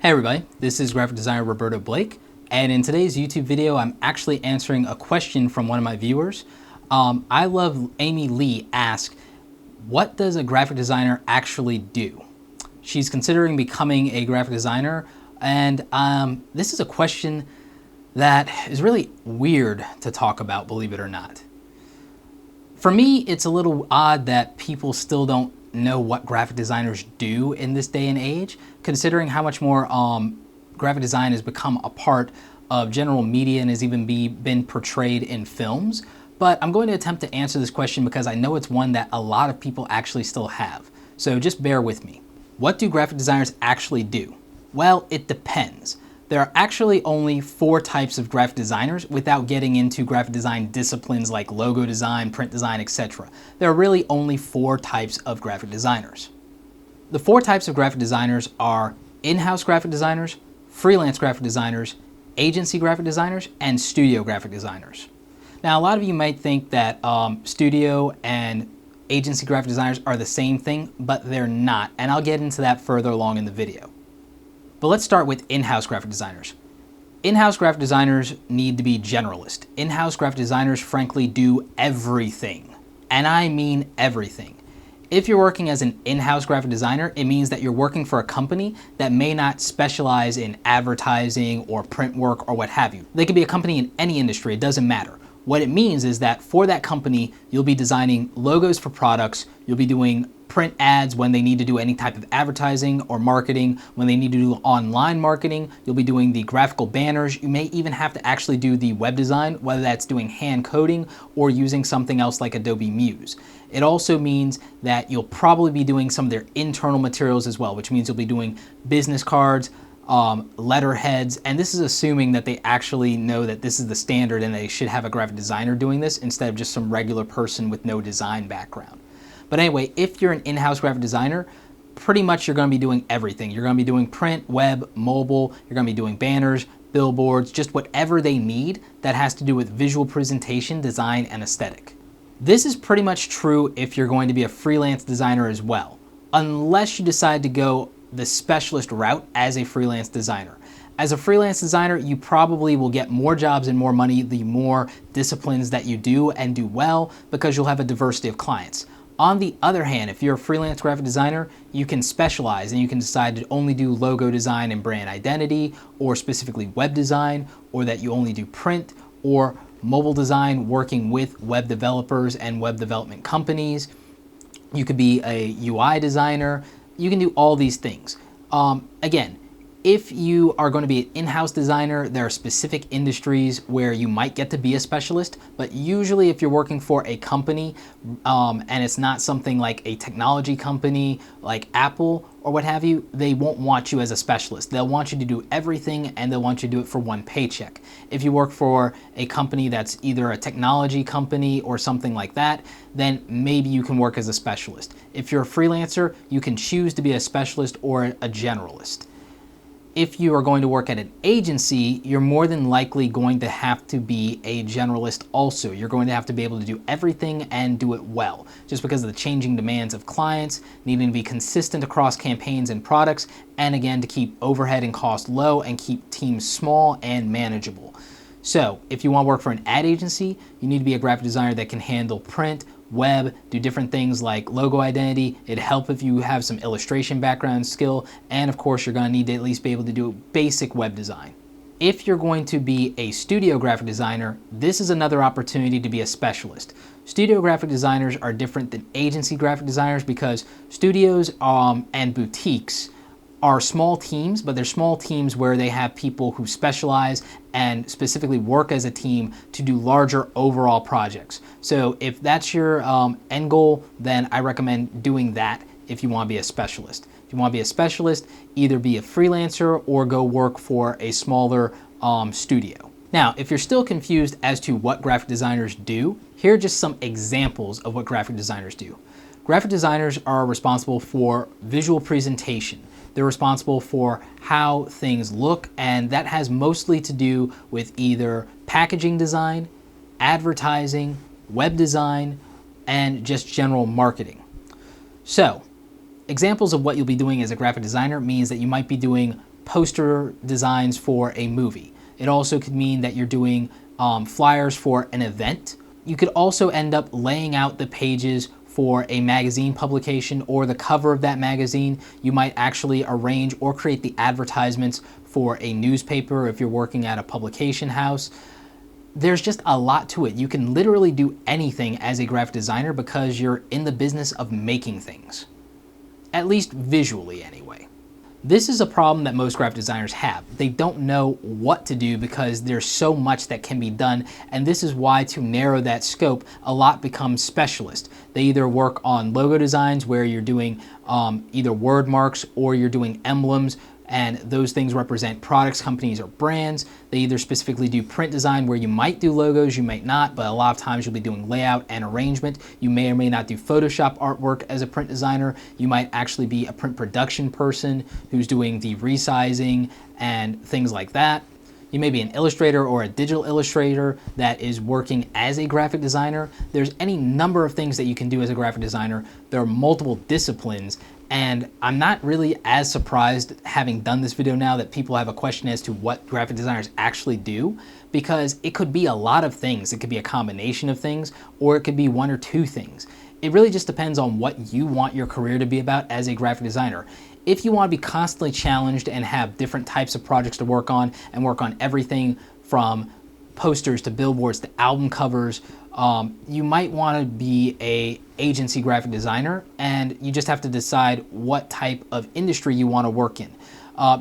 Hey everybody, this is graphic designer Roberto Blake, and in today's YouTube video I'm actually answering a question from one of my viewers. I love Amy Lee asked, what does a graphic designer actually do? She's considering becoming a graphic designer, and this is a question that is really weird to talk about, believe it or not. For me, it's a little odd that people still don't know what graphic designers do in this day and age, considering how much more graphic design has become a part of general media and has even been portrayed in films. But I'm going to attempt to answer this question because I know it's one that a lot of people actually still have. So just bear with me. What do graphic designers actually do? Well, it depends. There are actually only 4 types of graphic designers without getting into graphic design disciplines like logo design, print design, etc. There are really only 4 types of graphic designers. The 4 types of graphic designers are in-house graphic designers, freelance graphic designers, agency graphic designers, and studio graphic designers. Now, a lot of you might think that studio and agency graphic designers are the same thing, but they're not, and I'll get into that further along in the video. But let's start with in-house graphic designers. In-house graphic designers need to be generalist. In-house graphic designers, frankly, do everything. And I mean everything. If you're working as an in-house graphic designer, it means that you're working for a company that may not specialize in advertising or print work or what have you. They could be a company in any industry, it doesn't matter. What it means is that for that company, you'll be designing logos for products, you'll be doing print ads when they need to do any type of advertising or marketing, when they need to do online marketing, you'll be doing the graphical banners. You may even have to actually do the web design, whether that's doing hand coding or using something else like Adobe Muse. It also means that you'll probably be doing some of their internal materials as well, which means you'll be doing business cards, letterheads, and this is assuming that they actually know that this is the standard and they should have a graphic designer doing this instead of just some regular person with no design background. But anyway, if you're an in-house graphic designer, pretty much you're going to be doing everything. You're going to be doing print, web, mobile, you're going to be doing banners, billboards, just whatever they need that has to do with visual presentation, design, and aesthetic. This is pretty much true if you're going to be a freelance designer as well, unless you decide to go the specialist route as a freelance designer. As a freelance designer, you probably will get more jobs and more money the more disciplines that you do and do well, because you'll have a diversity of clients. On the other hand, if you're a freelance graphic designer, you can specialize and you can decide to only do logo design and brand identity, or specifically web design, or that you only do print or mobile design working with web developers and web development companies. You could be a UI designer. You can do all these things. Again, if you are going to be an in-house designer, there are specific industries where you might get to be a specialist, but usually if you're working for a company and it's not something like a technology company like Apple or what have you, they won't want you as a specialist. They'll want you to do everything and they'll want you to do it for one paycheck. If you work for a company that's either a technology company or something like that, then maybe you can work as a specialist. If you're a freelancer, you can choose to be a specialist or a generalist. If you are going to work at an agency, you're more than likely going to have to be a generalist also. You're going to have to be able to do everything and do it well, just because of the changing demands of clients, needing to be consistent across campaigns and products, and again, to keep overhead and cost low and keep teams small and manageable. So if you want to work for an ad agency, you need to be a graphic designer that can handle print, web, do different things like logo identity. It'd help if you have some illustration background skill, and of course you're going to need to at least be able to do basic web design. If you're going to be a studio graphic designer, this is another opportunity to be a specialist. Studio graphic designers are different than agency graphic designers because studios and boutiques are small teams, but they're small teams where they have people who specialize and specifically work as a team to do larger overall projects. So if that's your end goal, then I recommend doing that if you want to be a specialist. If you want to be a specialist, either be a freelancer or go work for a smaller studio. Now, if you're still confused as to what graphic designers do, here are just some examples of what graphic designers do. Graphic designers are responsible for visual presentation. They're responsible for how things look, and that has mostly to do with either packaging design, advertising, web design, and just general marketing. So, examples of what you'll be doing as a graphic designer means that you might be doing poster designs for a movie. It also could mean that you're doing flyers for an event. You could also end up laying out the pages for a magazine publication or the cover of that magazine. You might actually arrange or create the advertisements for a newspaper if you're working at a publication house. There's just a lot to it. You can literally do anything as a graphic designer because you're in the business of making things. At least visually anyway. This is a problem that most graphic designers have. They don't know what to do because there's so much that can be done, and this is why, to narrow that scope, a lot becomes specialist. They either work on logo designs where you're doing either word marks or you're doing emblems, and those things represent products, companies, or brands. They either specifically do print design where you might do logos, you might not, but a lot of times you'll be doing layout and arrangement. You may or may not do Photoshop artwork as a print designer. You might actually be a print production person who's doing the resizing and things like that. You may be an illustrator or a digital illustrator that is working as a graphic designer. There's any number of things that you can do as a graphic designer. There are multiple disciplines, and I'm not really as surprised, having done this video now, that people have a question as to what graphic designers actually do, because it could be a lot of things. It could be a combination of things, or it could be one or two things. It really just depends on what you want your career to be about as a graphic designer. If you want to be constantly challenged and have different types of projects to work on, and work on everything from posters to billboards to album covers, you might want to be a agency graphic designer, and you just have to decide what type of industry you want to work in.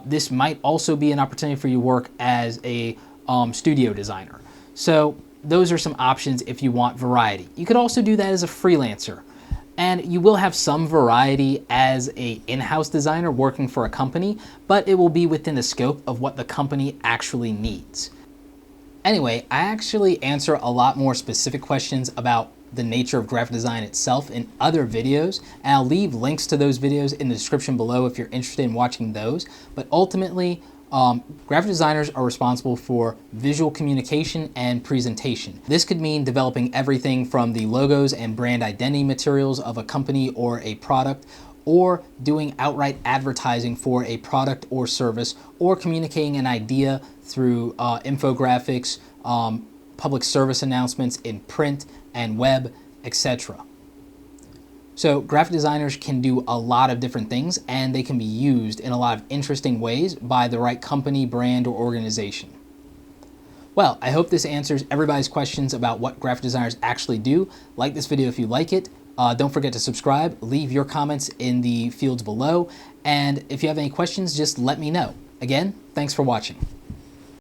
This might also be an opportunity for you to work as a studio designer. So those are some options if you want variety. You could also do that as a freelancer. And you will have some variety as an in-house designer working for a company, but it will be within the scope of what the company actually needs. Anyway, I actually answer a lot more specific questions about the nature of graphic design itself in other videos, and I'll leave links to those videos in the description below if you're interested in watching those. But ultimately, graphic designers are responsible for visual communication and presentation. This could mean developing everything from the logos and brand identity materials of a company or a product, or doing outright advertising for a product or service, or communicating an idea through infographics, public service announcements in print and web, etc. So graphic designers can do a lot of different things, and they can be used in a lot of interesting ways by the right company, brand, or organization. Well, I hope this answers everybody's questions about what graphic designers actually do. Like this video if you like it. Don't forget to subscribe, leave your comments in the fields below, and if you have any questions, just let me know. Again, thanks for watching.